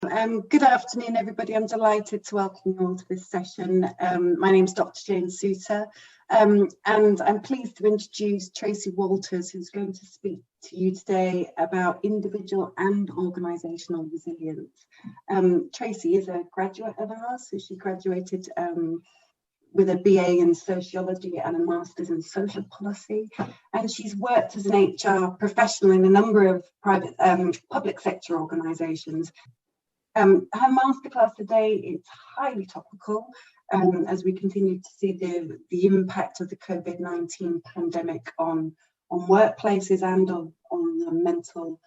Good afternoon, everybody. I'm delighted to welcome you all to this session. My name is Dr. Jane Souter, and I'm pleased to introduce Tracy Walters, who's going to speak to you today about individual and organisational resilience. Tracy is a graduate of ours, so she graduated with a BA in sociology and a master's in social policy, and she's worked as an HR professional in a number of private public sector organisations. Her masterclass today is highly topical as we continue to see the impact of the COVID-19 pandemic on workplaces and on the mental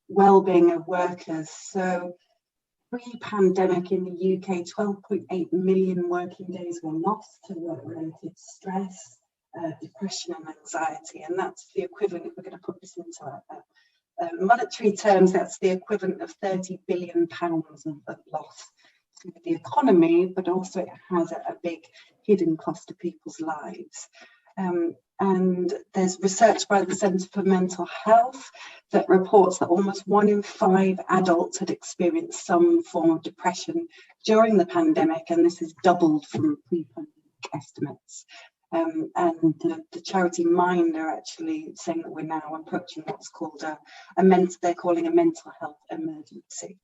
well-being of workers. So pre-pandemic in the UK, 12.8 million working days were lost to work-related stress, depression and anxiety, and that's the equivalent, if we're going to put this into monetary terms, that's the equivalent of £30 billion of loss to the economy, but also it has a big hidden cost to people's lives. And there's research by the Centre for Mental Health that reports that almost 1 in 5 adults had experienced some form of depression during the pandemic, and this has doubled from pre-pandemic estimates. And the charity Mind are actually saying that we're now approaching what's called they're calling a mental health emergency.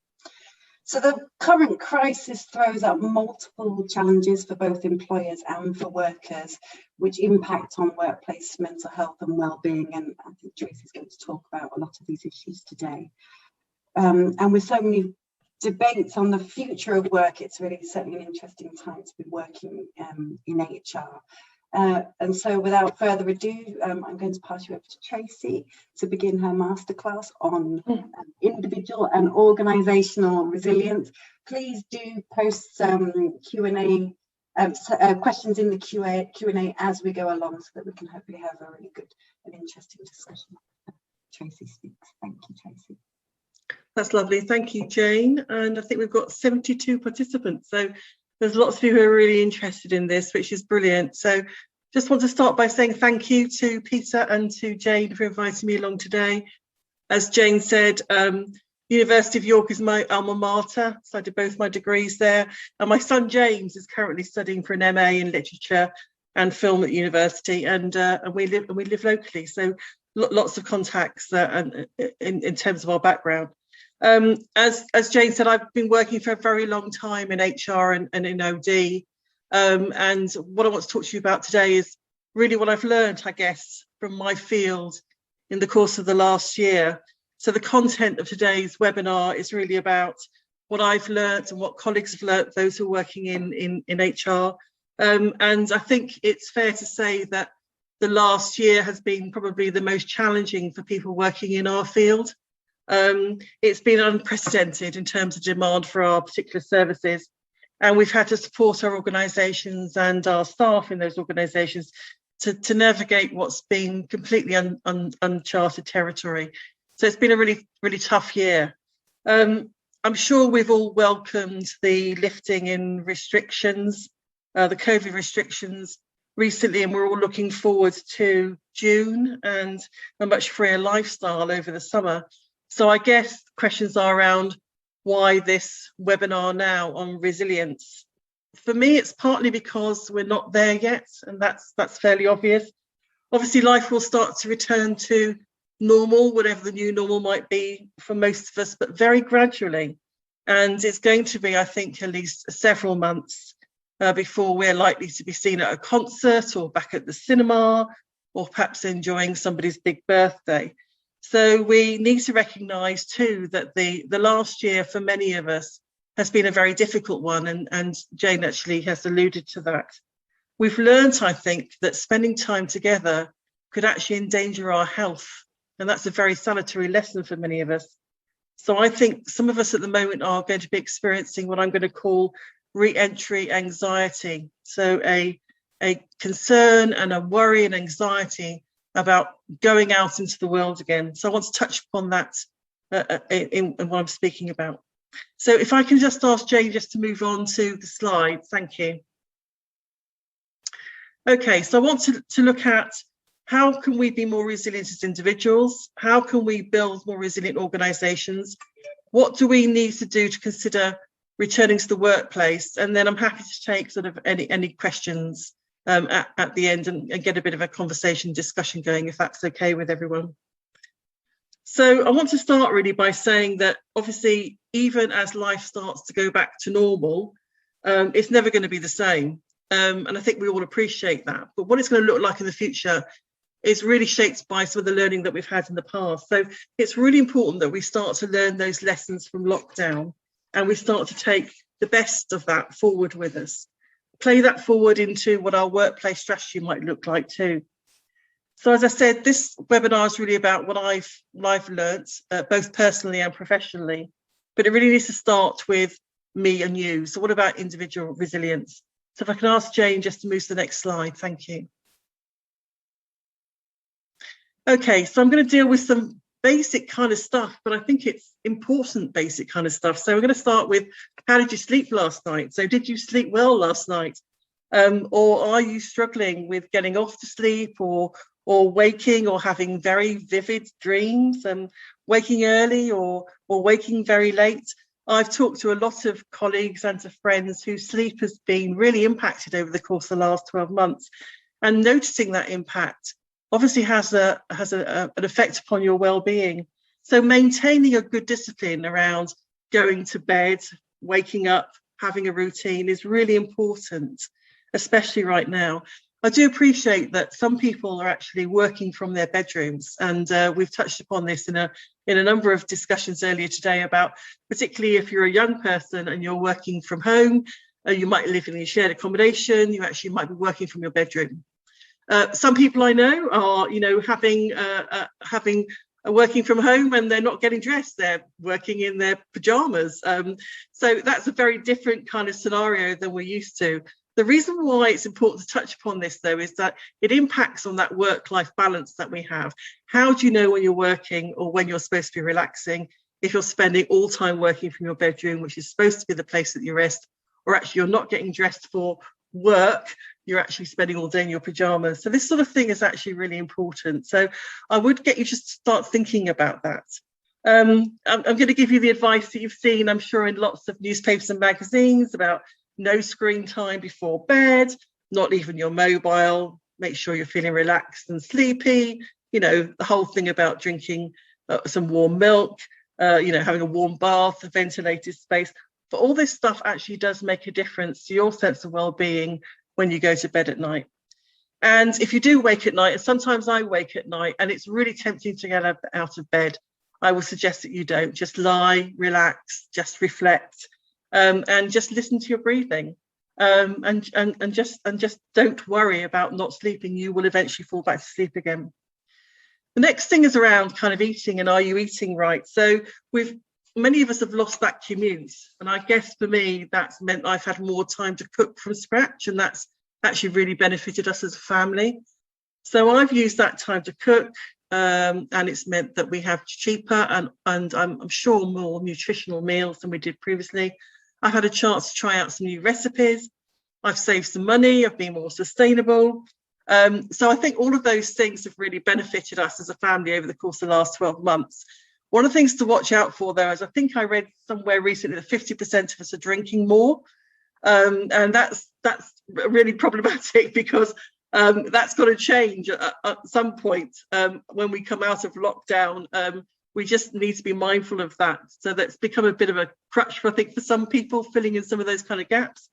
So the current crisis throws up multiple challenges for both employers and for workers, which impact on workplace mental health and well-being. And I think Tracy's going to talk about a lot of these issues today. And with so many debates on the future of work, it's really certainly an interesting time to be working in HR. And so without further ado, I'm going to pass you over to Tracy to begin her masterclass on individual and organisational resilience. Please do post Q&A questions in the Q&A as we go along, so that we can hopefully have a really good and interesting discussion. Tracy speaks. Thank you, Tracy. That's lovely. Thank you, Jane. And I think we've got 72 participants. So there's lots of people who are really interested in this, which is brilliant. So just want to start by saying thank you to Peter and to Jane for inviting me along today. As Jane said, University of York is my alma mater, so I did both my degrees there. And my son James is currently studying for an MA in literature and film at university, and we live locally, so lots of contacts in terms of our background. As Jane said, I've been working for a very long time in HR and in OD. And what I want to talk to you about today is really what I've learned, I guess, from my field in the course of the last year. So the content of today's webinar is really about what I've learned and what colleagues have learned, those who are working in HR. And I think it's fair to say that the last year has been probably the most challenging for people working in our field. It's been unprecedented in terms of demand for our particular services. And we've had to support our organisations and our staff in those organisations to navigate what's been completely uncharted territory. So it's been a really, really tough year. I'm sure we've all welcomed the lifting in restrictions, the COVID restrictions recently, and we're all looking forward to June and a much freer lifestyle over the summer. So I guess questions are around why this webinar now on resilience. For me, it's partly because we're not there yet, and that's fairly obvious. Obviously, life will start to return to normal, whatever the new normal might be for most of us, but very gradually. And it's going to be, I think, at least several months before we're likely to be seen at a concert or back at the cinema, or perhaps enjoying somebody's big birthday. So we need to recognise too that the last year for many of us has been a very difficult one, and Jane actually has alluded to that. We've learned, I think, that spending time together could actually endanger our health, and that's a very salutary lesson for many of us. So I think some of us at the moment are going to be experiencing what I'm going to call re-entry anxiety. So a concern and a worry and anxiety about going out into the world again. So I want to touch upon that in what I'm speaking about. So if I can just ask Jane just to move on to the slide. Thank you. Okay, so I want to look at how can we be more resilient as individuals? How can we build more resilient organisations? what do we need to do to consider returning to the workplace? And then I'm happy to take sort of any questions at the end and get a bit of a conversation discussion going, if that's okay with everyone. So I want to start really by saying that obviously, even as life starts to go back to normal, it's never going to be the same. And I think we all appreciate that. But what it's going to look like in the future is really shaped by some of the learning that we've had in the past. So it's really important that we start to learn those lessons from lockdown, and we start to take the best of that forward with us, play that forward into what our workplace strategy might look like too. So as I said, this webinar is really about what I've learnt, both personally and professionally, but it really needs to start with me and you. So what about individual resilience? So if I can ask Jane just to move to the next slide, thank you. Okay, so I'm going to deal with some basic kind of stuff, but I think it's important basic kind of stuff. So we're going to start with, how did you sleep last night? So did you sleep well last night? Or are you struggling with getting off to sleep, or waking, or having very vivid dreams, and waking early or waking very late? I've talked to a lot of colleagues and to friends whose sleep has been really impacted over the course of the last 12 months, and noticing that impact obviously has an effect upon your well-being. So maintaining a good discipline around going to bed, waking up, having a routine is really important, especially right now. I do appreciate that some people are actually working from their bedrooms, and we've touched upon this in a number of discussions earlier today about, particularly if you're a young person and you're working from home, you might live in a shared accommodation, you actually might be working from your bedroom. Some people I know are, having working from home and they're not getting dressed, they're working in their pajamas. So that's a very different kind of scenario than we're used to. The reason why it's important to touch upon this, though, is that it impacts on that work-life balance that we have. How do you know when you're working or when you're supposed to be relaxing if you're spending all time working from your bedroom, which is supposed to be the place that you rest, or actually you're not getting dressed for work, you're actually spending all day in your pajamas? So this sort of thing is actually really important. So I would get you just to start thinking about that. I'm going to give you the advice that you've seen, I'm sure, in lots of newspapers and magazines about no screen time before bed, not even your mobile, make sure you're feeling relaxed and sleepy, the whole thing about drinking some warm milk, having a warm bath, a ventilated space. But all this stuff actually does make a difference to your sense of well-being when you go to bed at night. And if you do wake at night, and sometimes I wake at night and it's really tempting to get out of bed, I would suggest that you don't. Just lie, relax, just reflect. And just listen to your breathing, and just don't worry about not sleeping. You will eventually fall back to sleep again. The next thing is around kind of eating, and are you eating right? So many of us have lost that commute, and I guess for me that's meant I've had more time to cook from scratch, and that's actually really benefited us as a family. So I've used that time to cook, and it's meant that we have cheaper and I'm sure more nutritional meals than we did previously. I've had a chance to try out some new recipes. I've saved some money. I've been more sustainable. So I think all of those things have really benefited us as a family over the course of the last 12 months. One of the things to watch out for, though, is I think I read somewhere recently that 50% of us are drinking more. And that's really problematic, because that's got to change at some point when we come out of lockdown. We just need to be mindful of that. So that's become a bit of a crutch, I think, for some people, filling in some of those kind of gaps.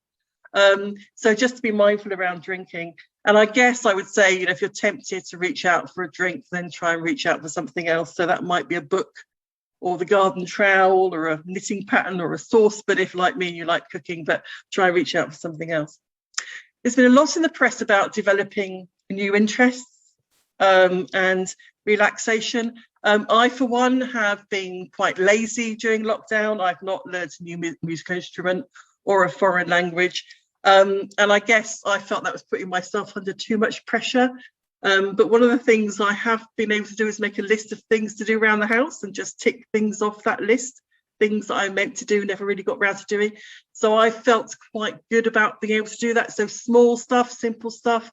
So just to be mindful around drinking. And I guess I would say, if you're tempted to reach out for a drink, then try and reach out for something else. So that might be a book, or the garden trowel, or a knitting pattern, or a sauce. But if, like me, you like cooking, but try and reach out for something else. There's been a lot in the press about developing new interests and relaxation. I, for one, have been quite lazy during lockdown. I've not learned a new musical instrument or a foreign language. And I guess I felt that was putting myself under too much pressure. But one of the things I have been able to do is make a list of things to do around the house and just tick things off that list, things that I meant to do, never really got around to doing. So I felt quite good about being able to do that. So small stuff, simple stuff,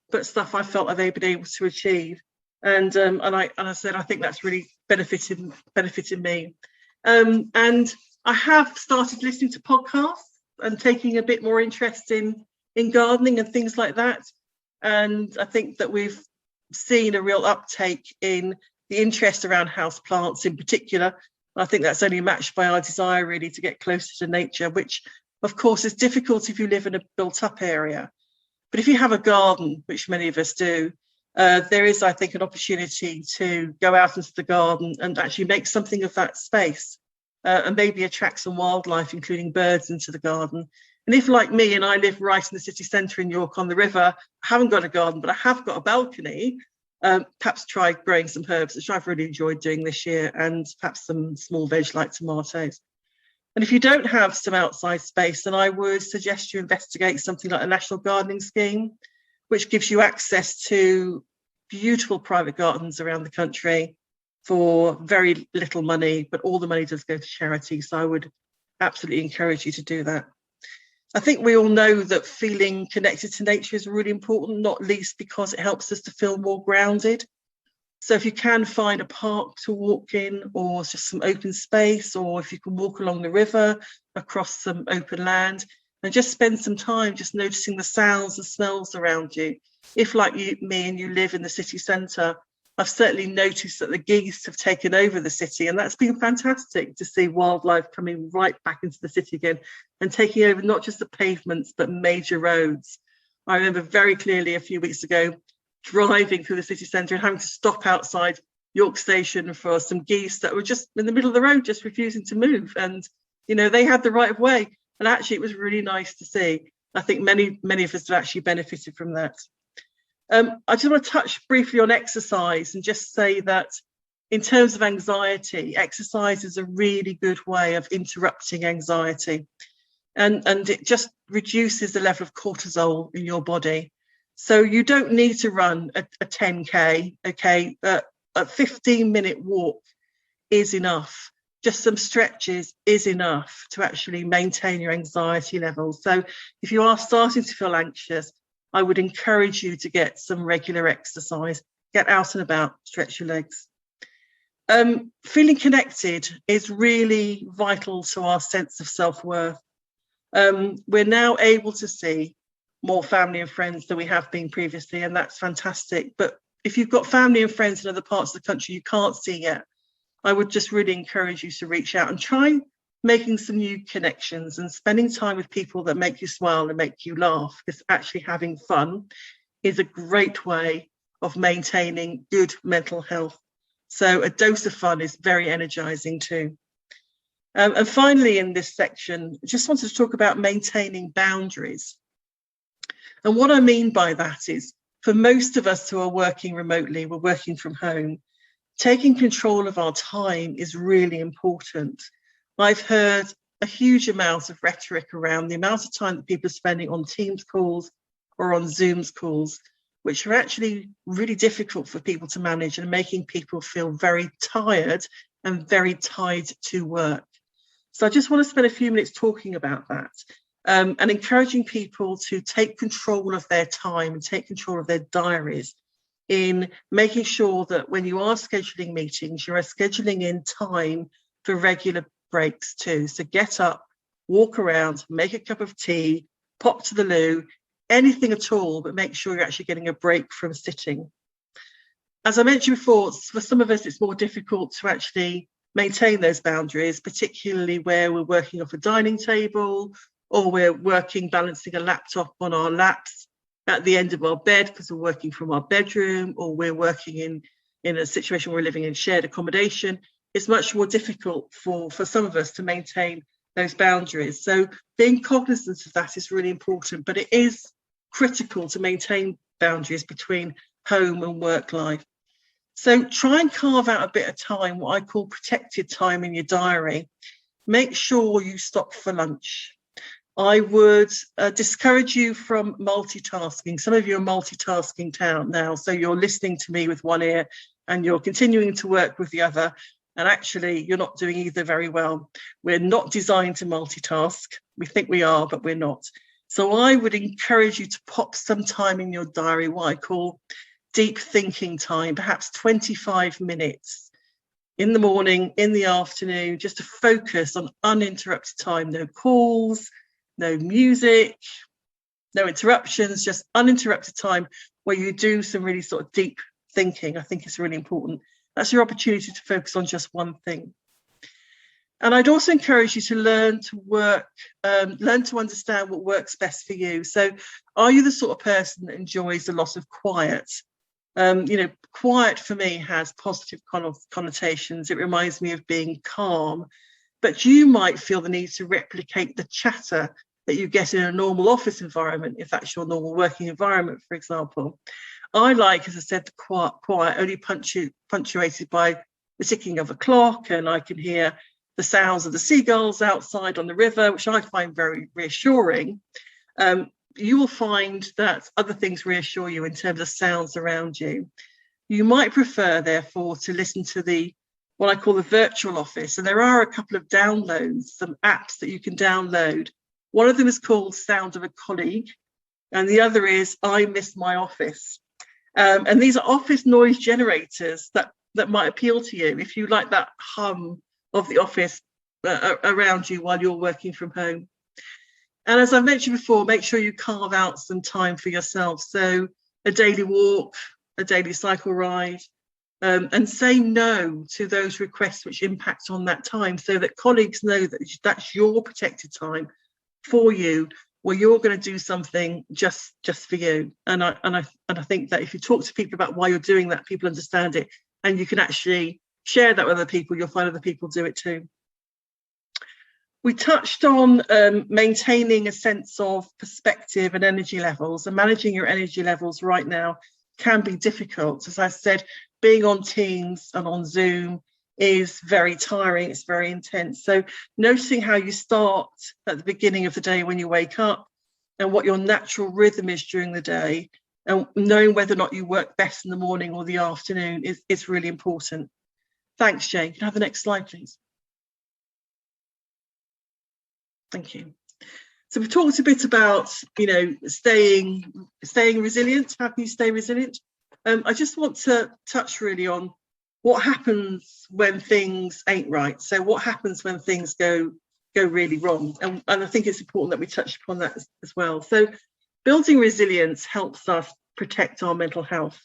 but stuff I felt I've been able to achieve. And I said, I think that's really benefited me. And I have started listening to podcasts and taking a bit more interest in gardening and things like that. And I think that we've seen a real uptake in the interest around house plants in particular. I think that's only matched by our desire really to get closer to nature, which of course is difficult if you live in a built up area. But if you have a garden, which many of us do, there is, I think, an opportunity to go out into the garden and actually make something of that space, and maybe attract some wildlife, including birds, into the garden. And if, like me, and I live right in the city centre in York on the river, I haven't got a garden, but I have got a balcony, perhaps try growing some herbs, which I've really enjoyed doing this year, and perhaps some small veg like tomatoes. And if you don't have some outside space, then I would suggest you investigate something like a national gardening scheme, which gives you access to beautiful private gardens around the country for very little money, but all the money does go to charity. So I would absolutely encourage you to do that. I think we all know that feeling connected to nature is really important, not least because it helps us to feel more grounded. So if you can find a park to walk in, or just some open space, or if you can walk along the river, across some open land, and just spend some time just noticing the sounds and smells around you. If, like me and you live in the city centre, I've certainly noticed that the geese have taken over the city, and that's been fantastic to see wildlife coming right back into the city again and taking over not just the pavements, but major roads. I remember very clearly a few weeks ago driving through the city centre and having to stop outside York Station for some geese that were just in the middle of the road, just refusing to move. And, you know, they had the right of way. And actually, it was really nice to see. I think many of us have actually benefited from that. I just want to touch briefly on exercise and just say that in terms of anxiety, exercise is a really good way of interrupting anxiety. And it just reduces the level of cortisol in your body. So you don't need to run a 10K, okay? A 15-minute walk is enough. Just some stretches is enough to actually maintain your anxiety levels. So if you are starting to feel anxious, I would encourage you to get some regular exercise, get out and about, stretch your legs. Feeling connected is really vital to our sense of self-worth. We're now able to see more family and friends than we have been previously, and that's fantastic. But if you've got family and friends in other parts of the country you can't see yet, I would just really encourage you to reach out and try making some new connections and spending time with people that make you smile and make you laugh, because actually having fun is a great way of maintaining good mental health. So a dose of fun is very energizing too. And finally, in this section, I just wanted to talk about maintaining boundaries. And what I mean by that is, for most of us who are working remotely, we're working from home, taking control of our time is really important. I've heard a huge amount of rhetoric around the amount of time that people are spending on Teams calls or on Zoom's calls, which are actually really difficult for people to manage and making people feel very tired and very tied to work. So I just want to spend a few minutes talking about that. And encouraging people to take control of their time and take control of their diaries in making sure that when you are scheduling meetings, you are scheduling in time for regular breaks too. So get up, walk around, make a cup of tea, pop to the loo, anything at all, but make sure you're actually getting a break from sitting. As I mentioned before, for some of us, it's more difficult to actually maintain those boundaries, particularly where we're working off a dining table, or we're balancing a laptop on our laps at the end of our bed because we're working from our bedroom, or we're working in a situation where we're living in shared accommodation. It's much more difficult for some of us to maintain those boundaries. So being cognizant of that is really important, but it is critical to maintain boundaries between home and work life. So try and carve out a bit of time, what I call protected time in your diary. Make sure you stop for lunch. I would discourage you from multitasking. Some of you are multitasking now, so you're listening to me with one ear and you're continuing to work with the other, and actually you're not doing either very well. We're not designed to multitask. We think we are, but we're not. So I would encourage you to pop some time in your diary, what I call deep thinking time, perhaps 25 minutes. in the morning, in the afternoon, just to focus on uninterrupted time, no calls, no music, no interruptions, just uninterrupted time where you do some really sort of deep thinking. I think it's really important. That's your opportunity to focus on just one thing. And I'd also encourage you to learn to understand what works best for you. So are you the sort of person that enjoys a lot of quiet? Quiet for me has positive connotations. It reminds me of being calm, but you might feel the need to replicate the chatter that you get in a normal office environment, if that's your normal working environment, for example. I like, as I said, the quiet only punctuated by the ticking of a clock, and I can hear the sounds of the seagulls outside on the river, which I find very reassuring. You will find that other things reassure you in terms of sounds around you. You might prefer, therefore, to listen to what I call the virtual office. And there are a couple of downloads, some apps that you can download. One of them is called Sound of a Colleague, and the other is I Miss My Office. And these are office noise generators that might appeal to you if you like that hum of the office around you while you're working from home. And as I've mentioned before, make sure you carve out some time for yourself. So a daily walk, a daily cycle ride, and say no to those requests which impact on that time, so that colleagues know that that's your protected time for you, where you're going to do something just for you. And I think that if you talk to people about why you're doing that, people understand it, and you can actually share that with other people. You'll find other people do it too. We touched on maintaining a sense of perspective and energy levels, and managing your energy levels right now can be difficult. As I said, being on Teams and on Zoom is very tiring, it's very intense. So noticing how you start at the beginning of the day when you wake up, and what your natural rhythm is during the day, and knowing whether or not you work best in the morning or the afternoon is really important. Thanks, Jane. Can I have the next slide, please? Thank you. So we've talked a bit about, staying resilient. How can you stay resilient? I just want to touch really on what happens when things ain't right. So what happens when things go really wrong? And I think it's important that we touch upon that as well. So building resilience helps us protect our mental health.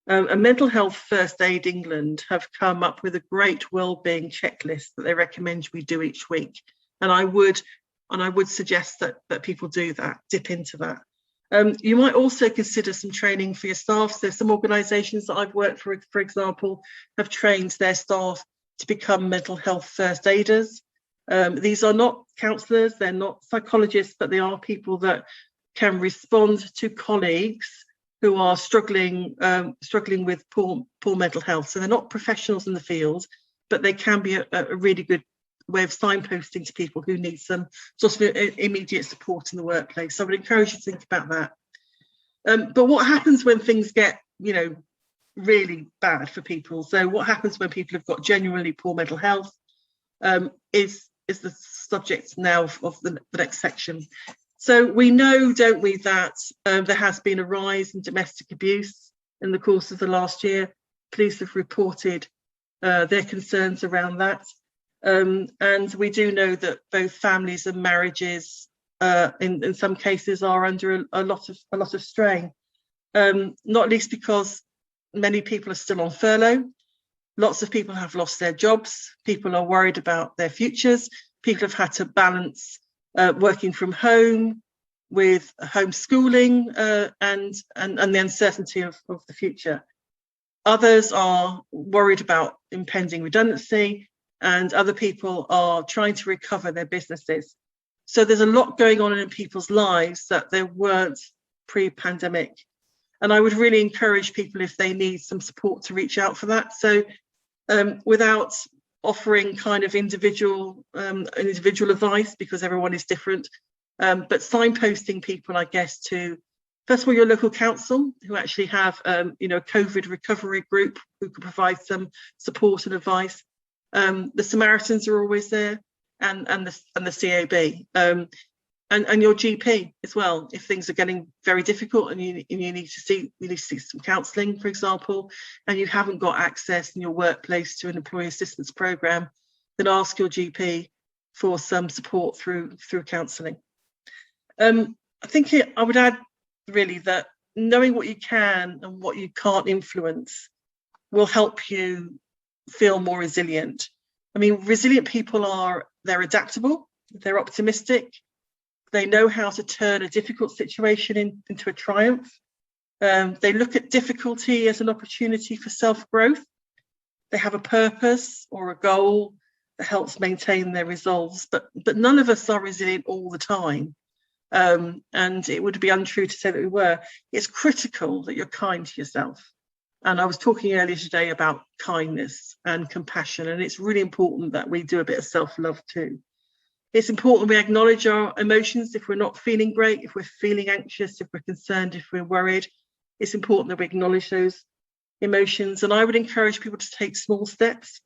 And Mental Health First Aid England have come up with a great wellbeing checklist that they recommend we do each week. And I would suggest that people do that, dip into that. You might also consider some training for your staff. So some organisations that I've worked for example, have trained their staff to become mental health first aiders. These are not counsellors, they're not psychologists, but they are people that can respond to colleagues who are struggling with poor mental health. So they're not professionals in the field, but they can be a really good way of signposting to people who need some sort of immediate support in the workplace. So I would encourage you to think about that. But what happens when things get, really bad for people? So what happens when people have got genuinely poor mental health is the subject now of the next section. So we know, don't we, that there has been a rise in domestic abuse in the course of the last year. Police have reported their concerns around that. And we do know that both families and marriages in some cases are under a lot of strain, not least because many people are still on furlough. Lots of people have lost their jobs. People are worried about their futures. People have had to balance working from home with homeschooling and the uncertainty of the future. Others are worried about impending redundancy, and other people are trying to recover their businesses. So there's a lot going on in people's lives that there weren't pre-pandemic. And I would really encourage people, if they need some support, to reach out for that. So without offering kind of individual advice, because everyone is different, but signposting people, I guess, to, first of all, your local council, who actually have a COVID recovery group who can provide some support and advice. The Samaritans are always there, and the CAB. and your GP as well, if things are getting very difficult and you need to see some counselling, for example, and you haven't got access in your workplace to an employee assistance programme, then ask your GP for some support through counselling. I think I would add really that knowing what you can and what you can't influence will help you feel more resilient. I mean, resilient people they're adaptable, they're optimistic, they know how to turn a difficult situation into a triumph. They look at difficulty as an opportunity for self-growth. They have a purpose or a goal that helps maintain their resolves, but none of us are resilient all the time. And it would be untrue to say that we were. It's critical that you're kind to yourself. And I was talking earlier today about kindness and compassion, and it's really important that we do a bit of self-love too. It's important we acknowledge our emotions if we're not feeling great, if we're feeling anxious, if we're concerned, if we're worried. It's important that we acknowledge those emotions. And I would encourage people to take small steps.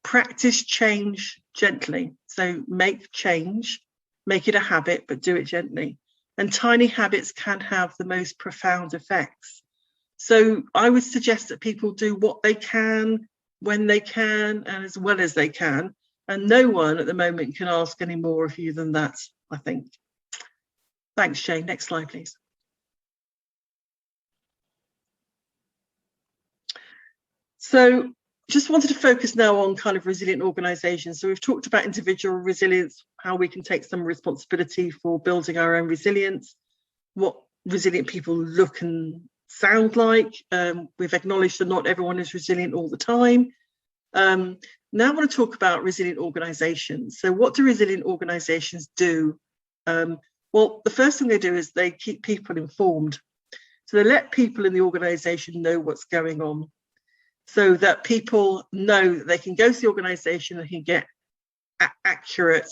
Practice change gently. So make change, make it a habit, but do it gently. And tiny habits can have the most profound effects. So I would suggest that people do what they can, when they can, and as well as they can. And no one at the moment can ask any more of you than that, I think. Thanks, Jane. Next slide, please. So just wanted to focus now on kind of resilient organisations. So we've talked about individual resilience, how we can take some responsibility for building our own resilience, what resilient people look and sound like. We've acknowledged that not everyone is resilient all the time. Now I want to talk about resilient organisations. So what do resilient organisations do? Well, the first thing they do is they keep people informed. So they let people in the organisation know what's going on, so that people know that they can go to the organisation and can get accurate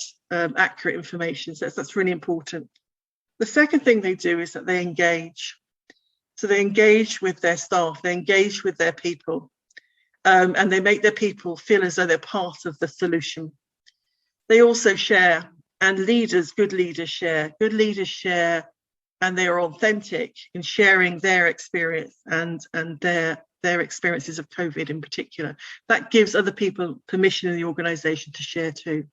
information. So that's really important. The second thing they do is that they engage. So they engage with their staff, they engage with their people. And they make their people feel as though they're part of the solution. They also share, and good leaders share, and they are authentic in sharing their experience and their experiences of COVID in particular. That gives other people permission in the organisation to share too.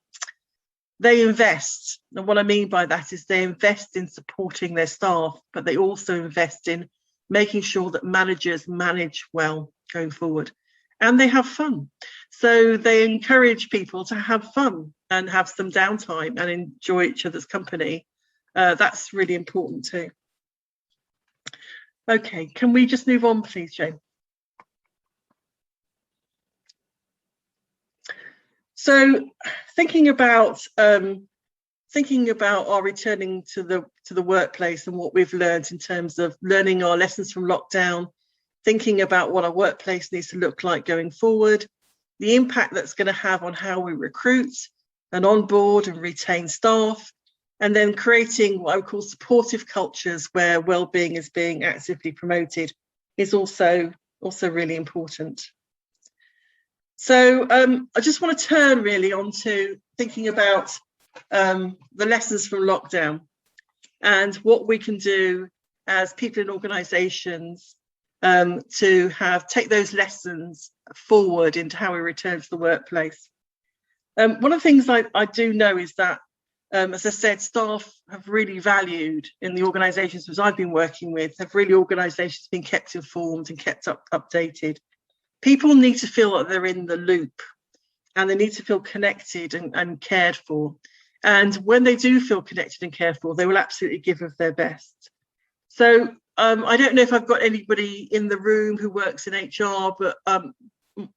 They invest, and what I mean by that is they invest in supporting their staff, but they also invest in making sure that managers manage well going forward. And they have fun. So they encourage people to have fun and have some downtime and enjoy each other's company. That's really important too. Okay, can we just move on, please, Jane? So thinking about our returning to the workplace and what we've learned in terms of learning our lessons from lockdown, thinking about what our workplace needs to look like going forward, the impact that's going to have on how we recruit and onboard and retain staff, and then creating what I would call supportive cultures where well-being is being actively promoted is also really important. So I just want to turn really onto thinking about the lessons from lockdown and what we can do as people in organisations to take those lessons forward into how we return to the workplace. One of the things I do know is that, as I said, staff have really valued in the organisations which I've been working with, organisations been kept informed and kept updated. People need to feel that they're in the loop and they need to feel connected and cared for. And when they do feel connected and cared for, they will absolutely give of their best. So I don't know if I've got anybody in the room who works in HR, but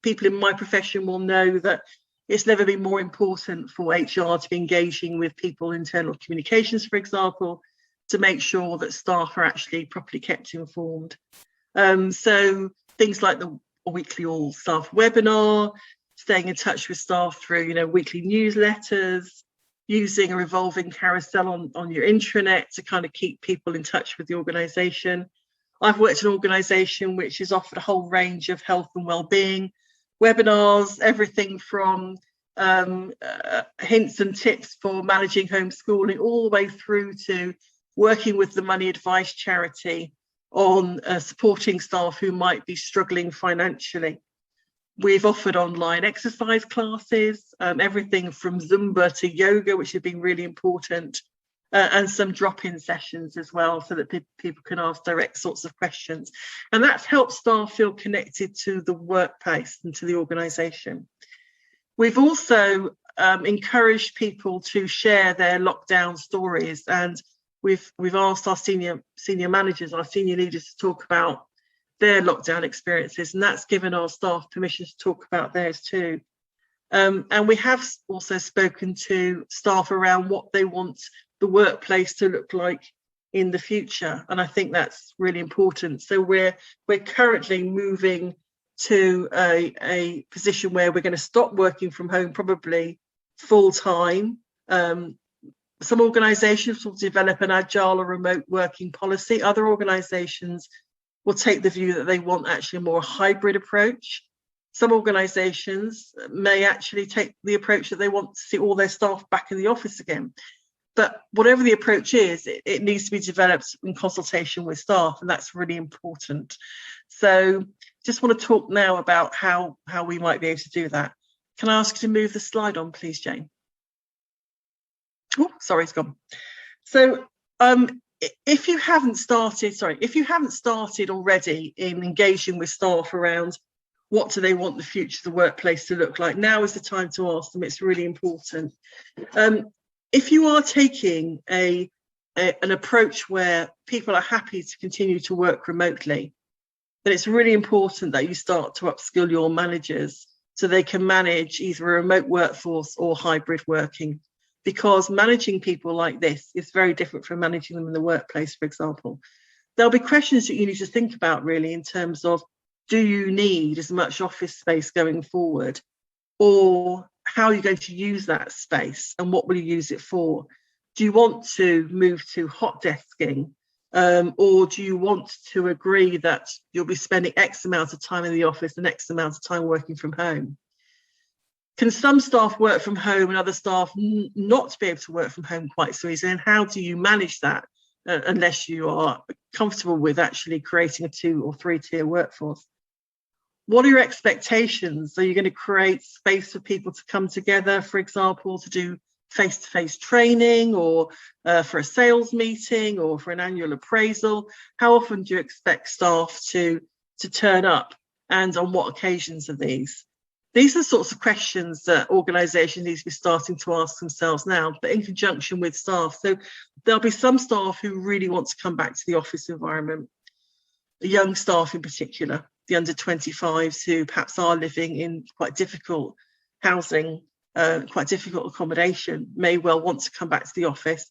people in my profession will know that it's never been more important for HR to be engaging with people in internal communications, for example, to make sure that staff are actually properly kept informed. So things like the weekly all staff webinar, staying in touch with staff through weekly newsletters, using a revolving carousel on your intranet to kind of keep people in touch with the organisation. I've worked in an organisation which has offered a whole range of health and wellbeing webinars, everything from hints and tips for managing homeschooling, all the way through to working with the Money Advice charity on supporting staff who might be struggling financially. We've offered online exercise classes, everything from Zumba to yoga, which have been really important, and some drop-in sessions as well, so that people can ask direct sorts of questions. And that's helped staff feel connected to the workplace and to the organisation. We've also encouraged people to share their lockdown stories, and we've asked our senior managers, our senior leaders, to talk about their lockdown experiences, and that's given our staff permission to talk about theirs too. And we have also spoken to staff around what they want the workplace to look like in the future, and I think that's really important. So we're currently moving to a position where we're going to stop working from home probably full time. Some organisations will develop an agile or remote working policy. Other organisations will take the view that they want actually a more hybrid approach. Some organisations may actually take the approach that they want to see all their staff back in the office again. But whatever the approach is, it needs to be developed in consultation with staff, and that's really important. So just want to talk now about how we might be able to do that. Can I ask you to move the slide on, please, Jane? Oh, sorry, it's gone. So if you haven't started already in engaging with staff around what do they want the future of the workplace to look like, now is the time to ask them. It's really important. If you are taking an approach where people are happy to continue to work remotely, then it's really important that you start to upskill your managers so they can manage either a remote workforce or hybrid working, because managing people like this is very different from managing them in the workplace, for example. There'll be questions that you need to think about really in terms of, do you need as much office space going forward, or how are you going to use that space and what will you use it for? Do you want to move to hot desking, or do you want to agree that you'll be spending X amount of time in the office and X amount of time working from home? Can some staff work from home and other staff not be able to work from home quite so easily? And how do you manage that unless you are comfortable with actually creating a 2 or 3 tier workforce? What are your expectations? Are you going to create space for people to come together, for example, to do face-to-face training, or for a sales meeting, or for an annual appraisal? How often do you expect staff to turn up, and on what occasions are these? These are the sorts of questions that organisations need to be starting to ask themselves now, but in conjunction with staff. So there'll be some staff who really want to come back to the office environment, the young staff in particular, the under 25s who perhaps are living in quite difficult housing, quite difficult accommodation, may well want to come back to the office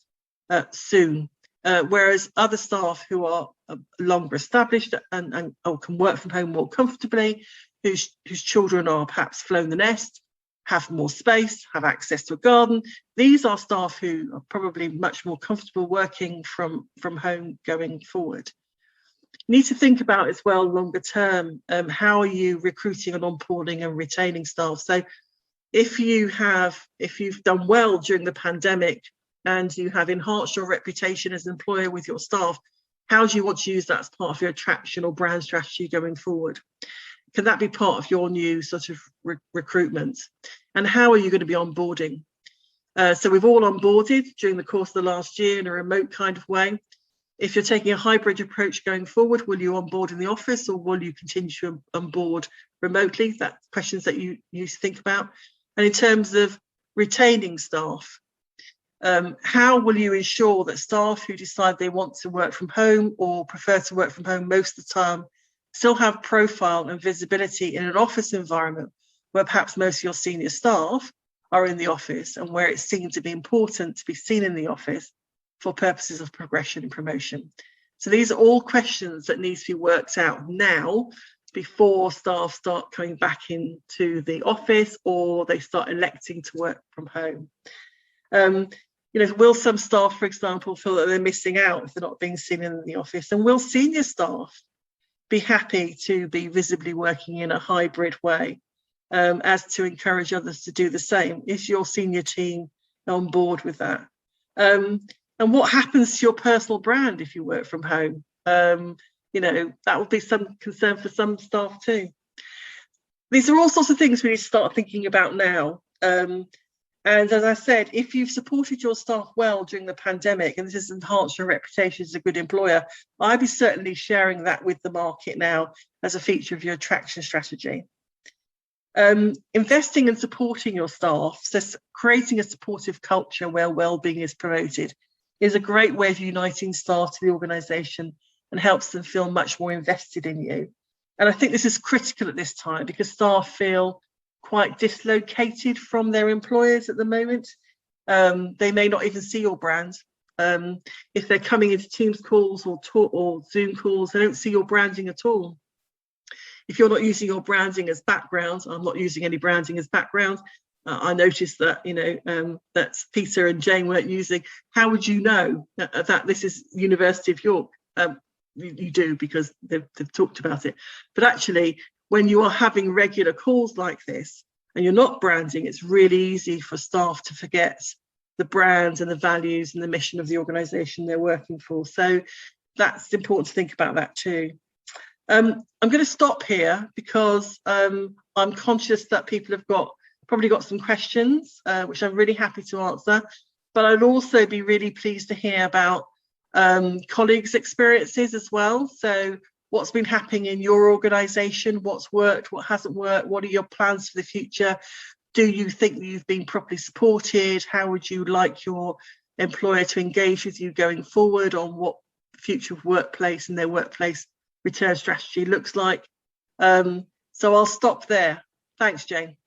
soon. Whereas other staff who are longer established and can work from home more comfortably, whose children are perhaps flown the nest, have more space, have access to a garden. These are staff who are probably much more comfortable working from home going forward. You need to think about as well longer term, how are you recruiting and onboarding and retaining staff? So if you've done well during the pandemic and you have enhanced your reputation as an employer with your staff, how do you want to use that as part of your attraction or brand strategy going forward? Can that be part of your new sort of recruitment? And how are you going to be onboarding? So we've all onboarded during the course of the last year in a remote kind of way. If you're taking a hybrid approach going forward, will you onboard in the office, or will you continue to onboard remotely? That's questions that you need to think about. And in terms of retaining staff, how will you ensure that staff who decide they want to work from home or prefer to work from home most of the time still have profile and visibility in an office environment where perhaps most of your senior staff are in the office and where it's seen to be important to be seen in the office for purposes of progression and promotion? So these are all questions that need to be worked out now before staff start coming back into the office or they start electing to work from home. Will some staff, for example, feel that they're missing out if they're not being seen in the office? And will senior staff be happy to be visibly working in a hybrid way? as to encourage others to do the same. Is your senior team on board with that? And what happens to your personal brand if you work from home? That would be some concern for some staff too. These are all sorts of things we need to start thinking about now. And as I said, if you've supported your staff well during the pandemic and this has enhanced your reputation as a good employer, I'd be certainly sharing that with the market now as a feature of your attraction strategy. Investing and supporting your staff, so creating a supportive culture where well-being is promoted, is a great way of uniting staff to the organisation and helps them feel much more invested in you. And I think this is critical at this time because staff feel quite dislocated from their employers at the moment. They may not even see your brand. If they're coming into Teams calls or Zoom calls, they don't see your branding at all. If you're not using your branding as background, I'm not using any branding as background. I noticed that, that Peter and Jane weren't using. How would you know that this is University of York? You do because they've talked about it. But actually, when you are having regular calls like this and you're not branding, it's really easy for staff to forget the brand and the values and the mission of the organisation they're working for. So that's important to think about that too. I'm going to stop here because I'm conscious that people have probably got some questions, which I'm really happy to answer. But I'd also be really pleased to hear about colleagues' experiences as well. So what's been happening in your organisation, what's worked, what hasn't worked, what are your plans for the future? Do you think that you've been properly supported? How would you like your employer to engage with you going forward on what the future of workplace and their workplace return strategy looks like? So I'll stop there. Thanks, Jane.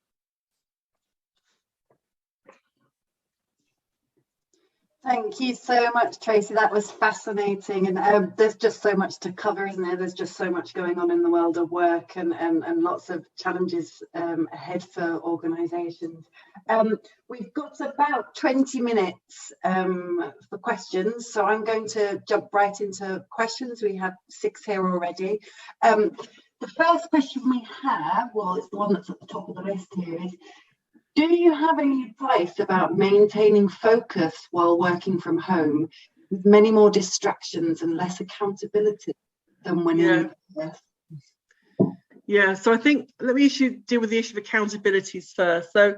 Thank you so much, Tracy. That was fascinating. And there's just so much to cover, isn't there? There's just so much going on in the world of work and lots of challenges ahead for organisations. We've got about 20 minutes for questions. So I'm going to jump right into questions. We have 6 here already. The first question we have, well, it's the one that's at the top of the list here, is, do you have any advice about maintaining focus while working from home with many more distractions and less accountability than when in the office? Yeah, so I think let me deal with the issue of accountabilities first. So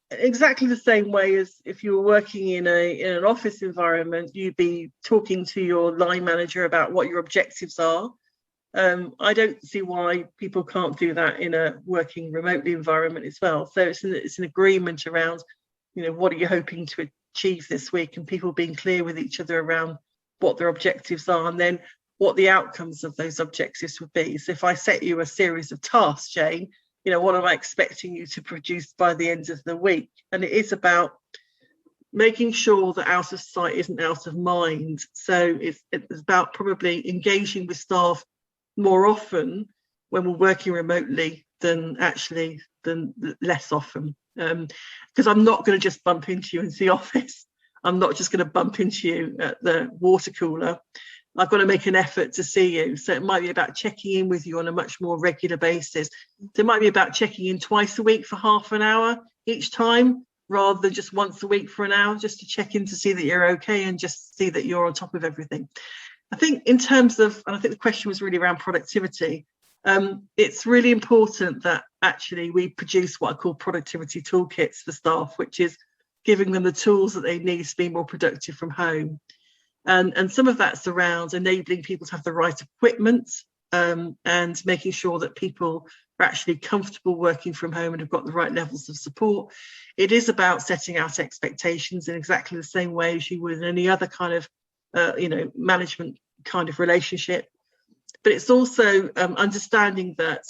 exactly the same way as if you were working in an office environment, you'd be talking to your line manager about what your objectives are. I don't see why people can't do that in a working remotely environment as well. So it's an agreement around, what are you hoping to achieve this week, and people being clear with each other around what their objectives are and then what the outcomes of those objectives would be. So if I set you a series of tasks, Jane, what am I expecting you to produce by the end of the week? And it is about making sure that out of sight isn't out of mind. So it's about probably engaging with staff more often when we're working remotely than less often, because I'm not going to just bump into you in the office. I'm not just going to bump into you at the water cooler. I've got to make an effort to see you. So it might be about checking in with you on a much more regular basis. So it might be about checking in twice a week for half an hour each time, rather than just once a week for an hour, just to check in to see that you're okay and just see that you're on top of everything. I think in terms of, and I think the question was really around productivity, it's really important that actually we produce what I call productivity toolkits for staff, which is giving them the tools that they need to be more productive from home. And some of that's around enabling people to have the right equipment and making sure that people are actually comfortable working from home and have got the right levels of support. It is about setting out expectations in exactly the same way as you would in any other kind of management kind of relationship. But it's also understanding that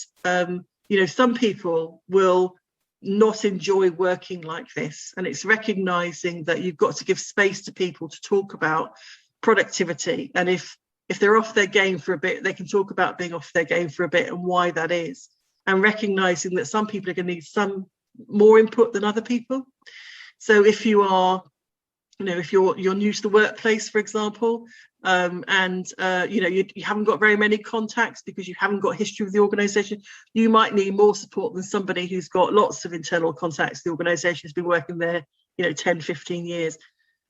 some people will not enjoy working like this, and it's recognizing that you've got to give space to people to talk about productivity, and if they're off their game for a bit, they can talk about being off their game for a bit and why that is, and recognizing that some people are going to need some more input than other people. So if you are if you're new to the workplace, for example, and you haven't got very many contacts because you haven't got history with the organisation, you might need more support than somebody who's got lots of internal contacts. The organisation has been working there 10, 15 years.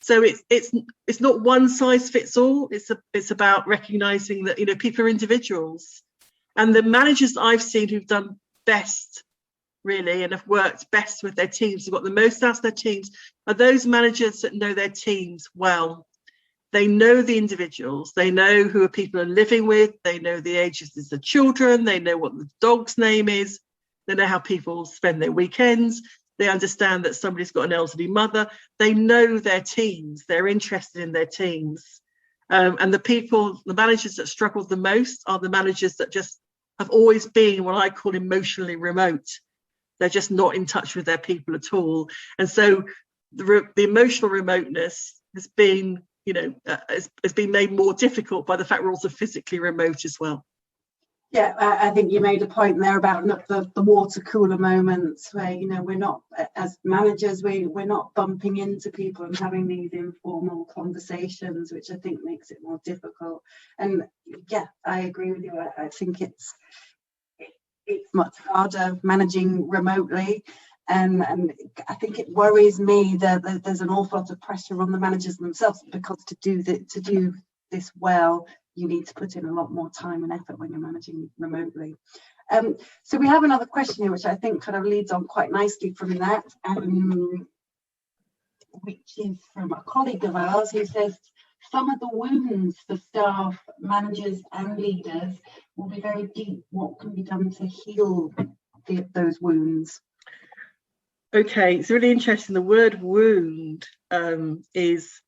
So it's not one size fits all. It's about recognising that people are individuals, and the managers that I've seen who've done best really and have worked best with their teams, have got the most out of their teams, are those managers that know their teams well. They know the individuals, they know who people are living with, they know the ages of the children, they know what the dog's name is, they know how people spend their weekends, they understand that somebody's got an elderly mother, they know their teams, they're interested in their teams. And the managers that struggle the most are the managers that just have always been what I call emotionally remote. They're just not in touch with their people at all. And so the emotional remoteness has been, has been made more difficult by the fact we're also physically remote as well. Yeah, I think you made a point there about the water cooler moments where, we're not, as managers, we're not bumping into people and having these informal conversations, which I think makes it more difficult. And yeah, I agree with you. I think it's much harder managing remotely, and I think it worries me that there's an awful lot of pressure on the managers themselves, because to do this well, you need to put in a lot more time and effort when you're managing remotely. So we have another question here, which I think kind of leads on quite nicely from that, which is from a colleague of ours who says, some of the wounds for staff, managers and leaders will be very deep. What can be done to heal those wounds? Okay, it's really interesting. The word wound is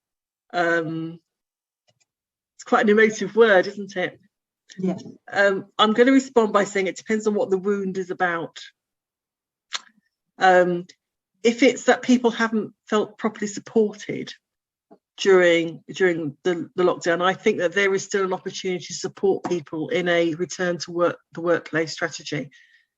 it's quite an emotive word, isn't it? Yeah. I'm going to respond by saying it depends on what the wound is about. If it's that people haven't felt properly supported during the lockdown, I think that there is still an opportunity to support people in a return to the workplace strategy.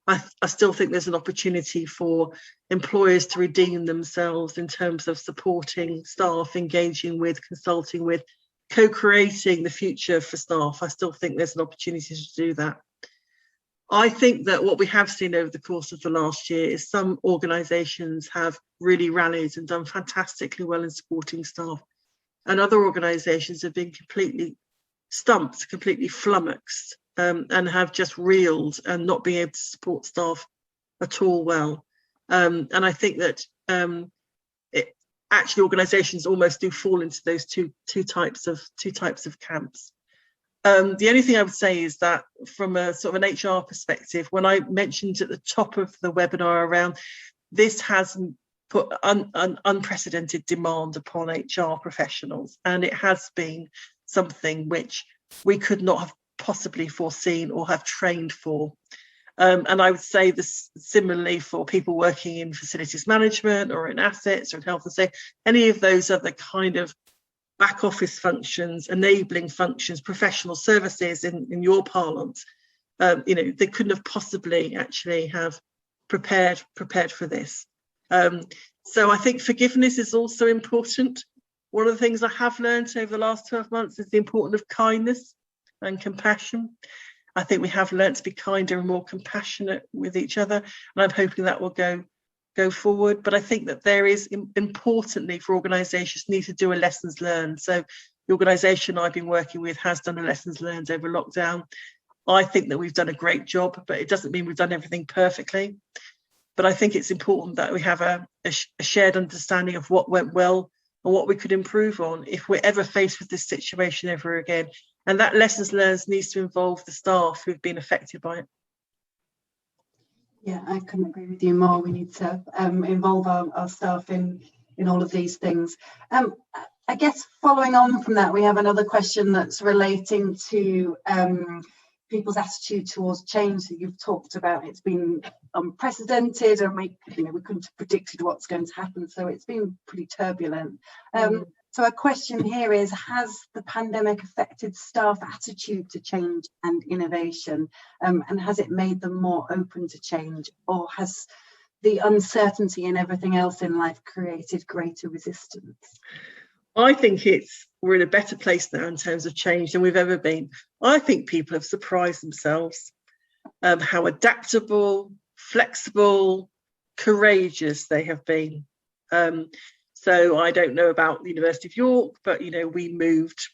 I still think there's an opportunity for employers to redeem themselves in terms of supporting staff, engaging with, consulting with, co-creating the future for staff. I still think there's an opportunity to do that. I think that what we have seen over the course of the last year is some organisations have really rallied and done fantastically well in supporting staff, and other organisations have been completely stumped, completely flummoxed, and have just reeled and not being able to support staff at all well. And I think that actually organisations almost do fall into those two types of camps. The only thing I would say is that from a sort of an HR perspective, when I mentioned at the top of the webinar around this has put an unprecedented demand upon HR professionals, and it has been something which we could not have possibly foreseen or have trained for. And I would say this similarly for people working in facilities management or in assets or in health and safety, any of those other kind of back office functions, enabling functions, professional services in your parlance, they couldn't have possibly actually have prepared for this. So I think forgiveness is also important. One of the things I have learned over the last 12 months is the importance of kindness and compassion. I think we have learned to be kinder and more compassionate with each other, and I'm hoping that will go forward. But I think that there is, importantly for organisations, need to do a lessons learned. So the organisation I've been working with has done a lessons learned over lockdown. I think that we've done a great job, but it doesn't mean we've done everything perfectly. But I think it's important that we have a shared understanding of what went well and what we could improve on if we're ever faced with this situation ever again. And that lessons learned needs to involve the staff who've been affected by it. Yeah, I couldn't agree with you more. We need to involve our staff in all of these things. I guess following on from that, we have another question that's relating to people's attitude towards change that you've talked about. It's been unprecedented, and we couldn't have predicted what's going to happen, so it's been pretty turbulent. So a question here is, has the pandemic affected staff attitude to change and innovation, and has it made them more open to change, or has the uncertainty and everything else in life created greater resistance? I think we're in a better place now in terms of change than we've ever been. I think people have surprised themselves how adaptable, flexible, courageous they have been. So I don't know about the University of York, but we moved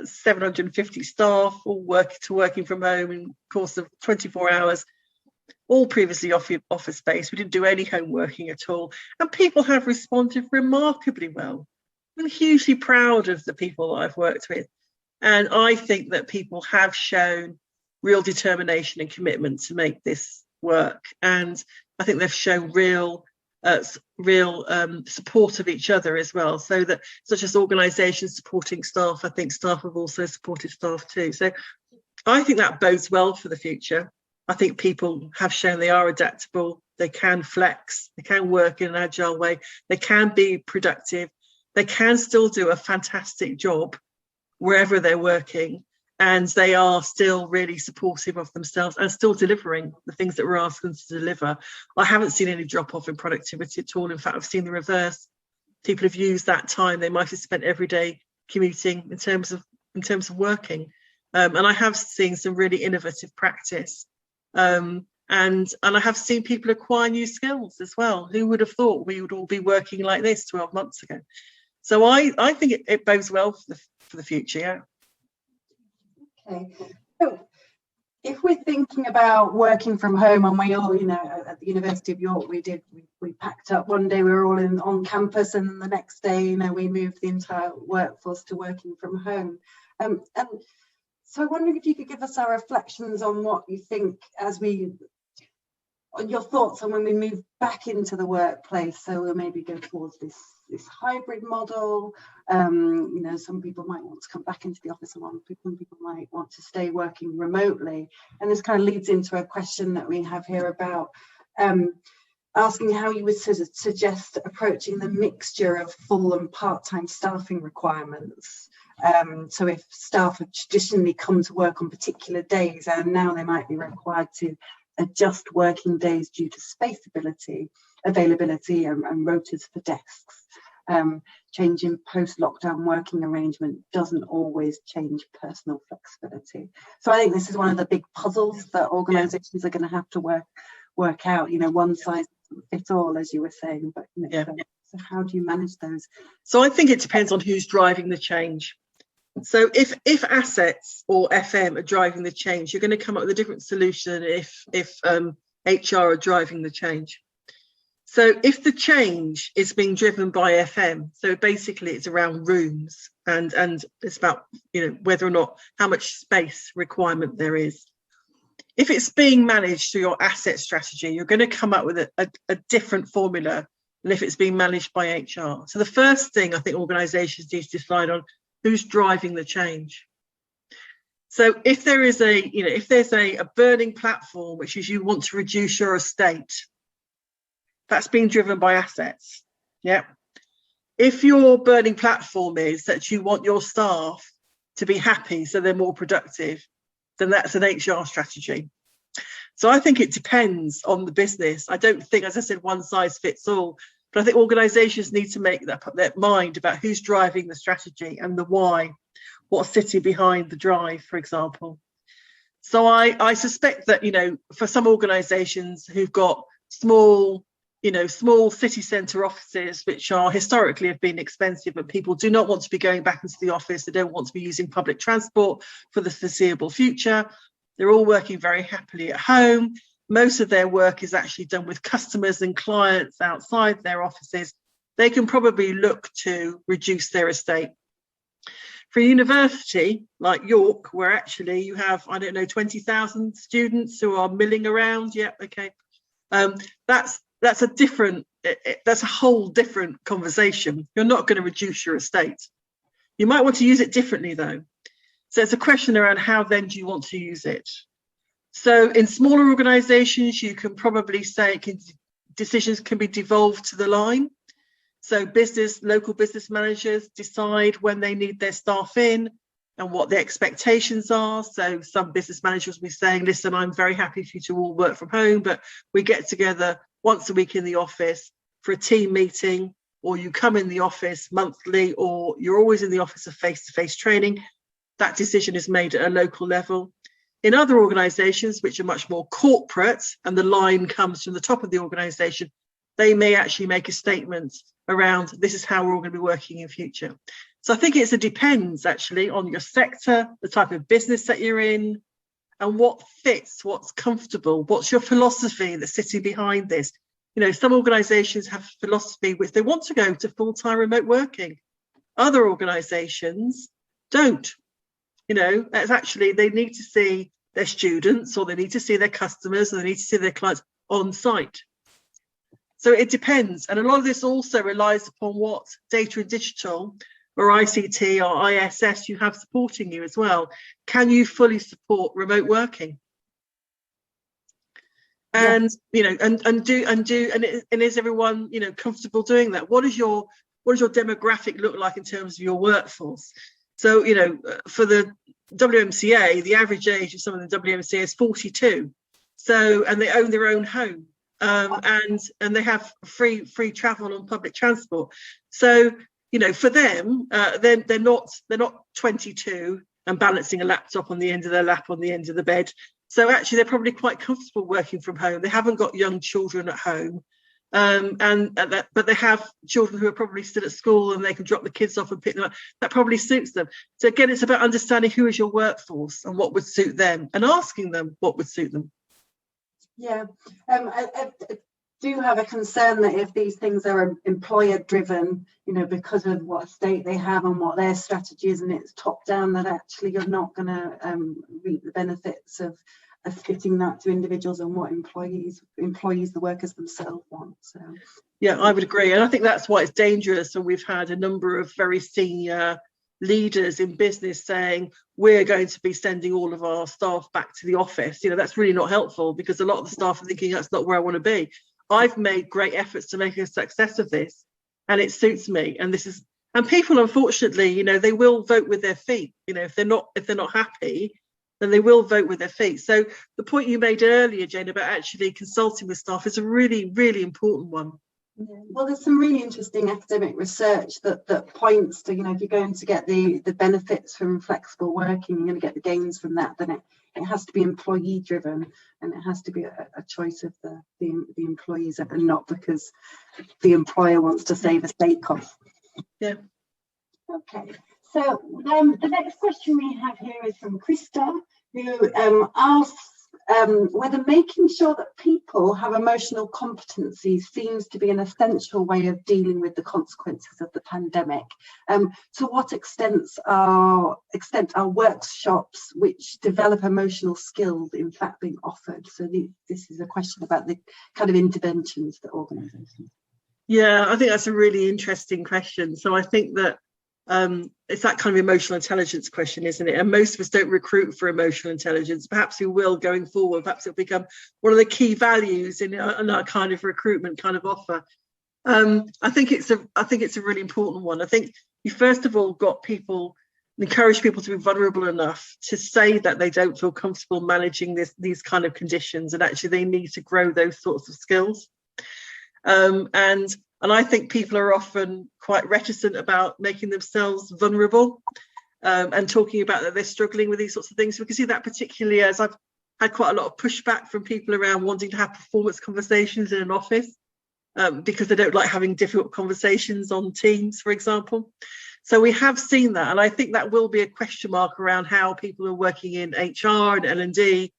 750 staff all working from home in the course of 24 hours, all previously office space. We didn't do any home working at all, and people have responded remarkably well. I'm hugely proud of the people that I've worked with, and I think that people have shown real determination and commitment to make this work, and I think they've shown real support of each other as well, so that such as organisations supporting staff, I think staff have also supported staff too. So I think that bodes well for the future. I think people have shown they are adaptable, they can flex, they can work in an agile way, they can be productive, they can still do a fantastic job wherever they're working, and they are still really supportive of themselves and still delivering the things that we're asking them to deliver. I haven't seen any drop off in productivity at all. In fact, I've seen the reverse. People have used that time they might have spent every day commuting in terms of working, and I have seen some really innovative practice, and I have seen people acquire new skills as well. Who would have thought we would all be working like this 12 months ago? So I think it bodes well for the future. Yeah. Okay. So if we're thinking about working from home, and we all, at the University of York, we packed up one day, we were all on campus, and the next day, we moved the entire workforce to working from home. And so I'm wondering if you could give us our reflections on what you think on your thoughts on when we move back into the workplace. So we'll maybe go towards this hybrid model. Some people might want to come back into the office, and some people might want to stay working remotely. And this kind of leads into a question that we have here about asking how you would suggest approaching the mixture of full and part-time staffing requirements. So if staff have traditionally come to work on particular days, and now they might be required to adjust working days due to space availability and rotas for desks. Changing post-lockdown working arrangement doesn't always change personal flexibility. So I think this is one of the big puzzles that organisations are going to have to work out. One size doesn't fit all, as you were saying, but so how do you manage those? So I think it depends on who's driving the change. So if assets or FM are driving the change, you're going to come up with a different solution if HR are driving the change. So if the change is being driven by FM, so basically it's around rooms and it's about whether or not how much space requirement there is. If it's being managed through your asset strategy, you're going to come up with a different formula than if it's being managed by HR. So the first thing I think organisations need to decide on, who's driving the change. So if there is if there's a burning platform, which is you want to reduce your estate, that's being driven by assets. Yeah. If your burning platform is that you want your staff to be happy so they're more productive, then that's an HR strategy. So I think it depends on the business. I don't think, as I said, one size fits all. But I think organisations need to make up their mind about who's driving the strategy and the why, what's sitting behind the drive, for example. So I suspect that, for some organisations who've got small city centre offices, which are historically have been expensive, but people do not want to be going back into the office. They don't want to be using public transport for the foreseeable future. They're all working very happily at home. Most of their work is actually done with customers and clients outside their offices. They can probably look to reduce their estate. For a university like York, where actually you have, 20,000 students who are milling around. Yeah, okay. That's a whole different conversation. You're not going to reduce your estate. You might want to use it differently though. So it's a question around how then do you want to use it? So in smaller organisations, you can probably say decisions can be devolved to the line. So local business managers decide when they need their staff in and what their expectations are. So some business managers will be saying, listen, I'm very happy for you to all work from home, but we get together once a week in the office for a team meeting or you come in the office monthly, or you're always in the office of face-to-face training, that decision is made at a local level. In other organisations, which are much more corporate, and the line comes from the top of the organisation, they may actually make a statement around, this is how we're all going to be working in future. So I think it depends actually on your sector, the type of business that you're in, and what fits, what's comfortable, what's your philosophy that's sitting behind this. You know, some organisations have philosophy which they want to go to full-time remote working. Other organisations don't. You know, it's actually, they need to see their students, or they need to see their customers, or they need to see their clients on site. So it depends. And a lot of this also relies upon what data and digital or ICT or ISS you have supporting you as well. Can you fully support remote working? And you know, and is everyone, you know, comfortable doing that? What does your demographic look like in terms of your workforce? So, you know, for the WMCA, the average age of some of the WMCA is 42. So, and they own their own home, and they have free travel on public transport. So, you know, for them, they're not 22 and balancing a laptop on the end of their lap on the end of the bed. So actually, they're probably quite comfortable working from home. They haven't got young children at home, but they have children who are probably still at school, and they can drop the kids off and pick them up. That probably suits them. So again, it's about understanding who is your workforce and what would suit them, and asking them what would suit them. Yeah, I do have a concern that if these things are employer driven, you know, because of what state they have and what their strategy is, and it's top down, that actually you're not going to reap the benefits of fitting that to individuals and what employees, the workers themselves want. So yeah, I would agree, and I think that's why it's dangerous. And we've had a number of very senior leaders in business saying we're going to be sending all of our staff back to the office. You know, that's really not helpful, because a lot of the staff are thinking that's not where I want to be. I've made great efforts to make a success of this, and it suits me. And people, unfortunately, you know, they will vote with their feet. You know, if they're not happy, then they will vote with their feet. So the point you made earlier, Jane, about actually consulting with staff is a really, really important one. Yeah. Well, there's some really interesting academic research that points to, you know, if you're going to get the benefits from flexible working, you're going to get the gains from that, then it has to be employee driven, and it has to be a choice of the employees, and not because the employer wants to save a state cost. Yeah. Okay. So the next question we have here is from Krista, who asks whether making sure that people have emotional competencies seems to be an essential way of dealing with the consequences of the pandemic. To what extent are workshops which develop emotional skills in fact being offered? So this is a question about the kind of interventions that organisations. Yeah, I think that's a really interesting question. So I think that it's that kind of emotional intelligence question, isn't it? And most of us don't recruit for emotional intelligence. Perhaps we will going forward. Perhaps it'll become one of the key values in our kind of recruitment kind of offer. I think it's a really important one. I think you first of all encourage people to be vulnerable enough to say that they don't feel comfortable managing these kind of conditions, and actually they need to grow those sorts of skills. And I think people are often quite reticent about making themselves vulnerable, and talking about that they're struggling with these sorts of things. We can see that particularly as I've had quite a lot of pushback from people around wanting to have performance conversations in an office, because they don't like having difficult conversations on Teams, for example. So we have seen that, and I think that will be a question mark around how people who are working in HR and L&D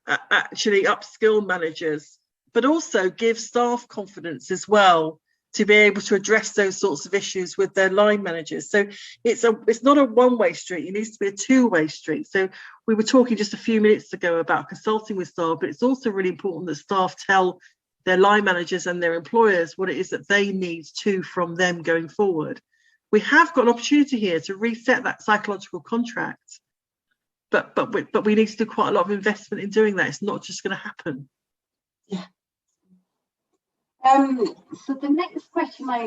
actually upskill managers, but also give staff confidence as well to be able to address those sorts of issues with their line managers. So it's not a one-way street, it needs to be a two-way street. So we were talking just a few minutes ago about consulting with staff, but it's also really important that staff tell their line managers and their employers what it is that they need from them going forward. We have got an opportunity here to reset that psychological contract, but we need to do quite a lot of investment in doing that. It's not just going to happen. Yeah. So the next question I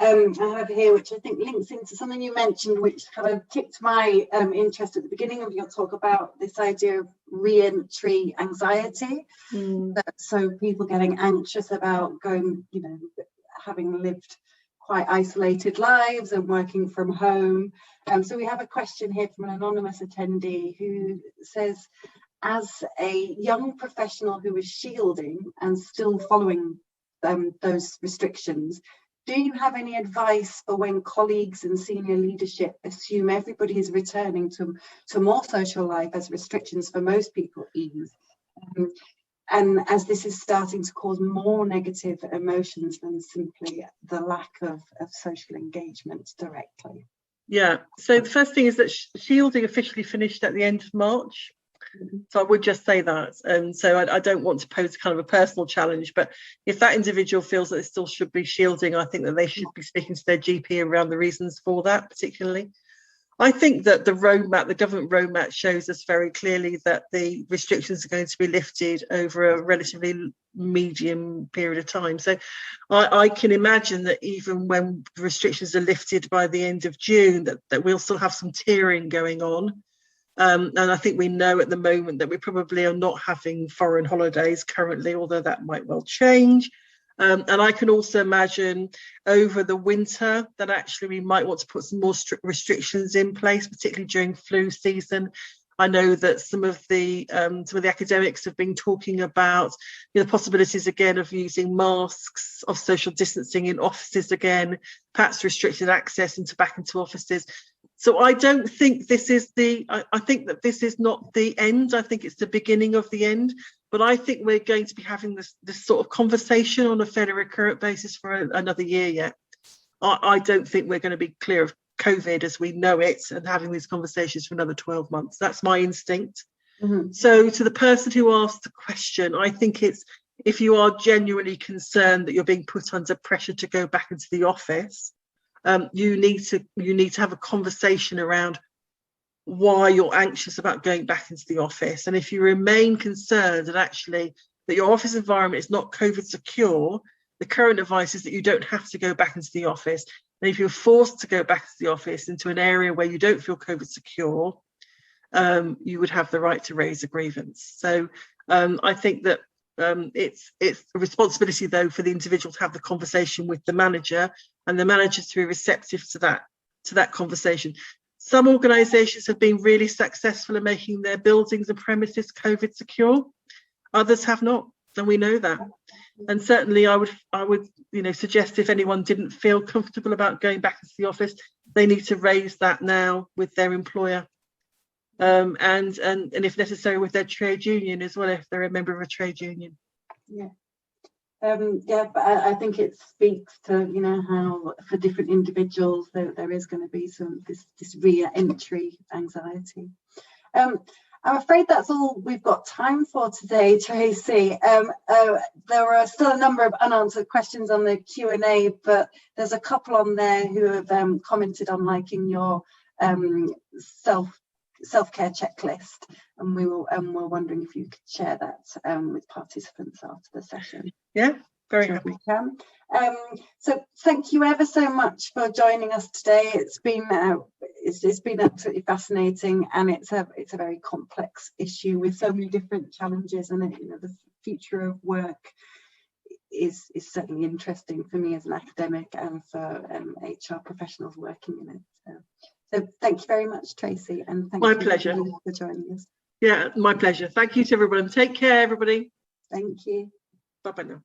have here, which I think links into something you mentioned, which kind of ticked my interest at the beginning of your talk about this idea of re-entry anxiety. So people getting anxious about going, you know, having lived quite isolated lives and working from home. So we have a question here from an anonymous attendee who says, as a young professional who is shielding and still following those restrictions, do you have any advice for when colleagues and senior leadership assume everybody is returning to more social life as restrictions for most people ease? And as this is starting to cause more negative emotions than simply the lack of social engagement directly. Yeah, so the first thing is that shielding officially finished at the end of March. So I would just say that. So I don't want to pose kind of a personal challenge, but if that individual feels that they still should be shielding, I think that they should be speaking to their GP around the reasons for that particularly. I think that the government roadmap shows us very clearly that the restrictions are going to be lifted over a relatively medium period of time. So I can imagine that even when the restrictions are lifted by the end of June, that we'll still have some tiering going on. And I think we know at the moment that we probably are not having foreign holidays currently, although that might well change. And I can also imagine over the winter that actually we might want to put some more strict restrictions in place, particularly during flu season. I know that some of the academics have been talking about the possibilities again of using masks, of social distancing in offices again, perhaps restricted access back into offices. So I don't think this is I think that this is not the end. I think it's the beginning of the end. But I think we're going to be having this sort of conversation on a fairly recurrent basis for another year yet. I don't think we're going to be clear of COVID as we know it and having these conversations for another 12 months. That's my instinct. Mm-hmm. So to the person who asked the question, I think it's, if you are genuinely concerned that you're being put under pressure to go back into the office, you need to have a conversation around why you're anxious about going back into the office. And if you remain concerned that actually that your office environment is not COVID secure, the current advice is that you don't have to go back into the office. And if you're forced to go back to the office into an area where you don't feel COVID secure, you would have the right to raise a grievance. So I think that it's a responsibility though for the individual to have the conversation with the manager, and the manager to be receptive to that conversation. Some organisations have been really successful in making their buildings and premises COVID secure. Others have not, and we know that. And certainly I would suggest if anyone didn't feel comfortable about going back into the office, they need to raise that now with their employer. And if necessary with their trade union as well, if they're a member of a trade union. Yeah. But I think it speaks to how for different individuals there is going to be this re-entry anxiety. I'm afraid that's all we've got time for today, Tracy. There are still a number of unanswered questions on the Q&A, but there's a couple on there who have commented on liking your self-care checklist, and we're wondering if you could share that with participants after the session. Yeah, very happy. So thank you ever so much for joining us today. It's been absolutely fascinating, and it's a very complex issue with so many different challenges, and the future of work is certainly interesting for me as an academic and for HR professionals working in it. So thank you very much, Tracy, and thank you pleasure for joining us. Yeah, my pleasure. Thank you to everyone. Take care, everybody. Thank you. Bye-bye now.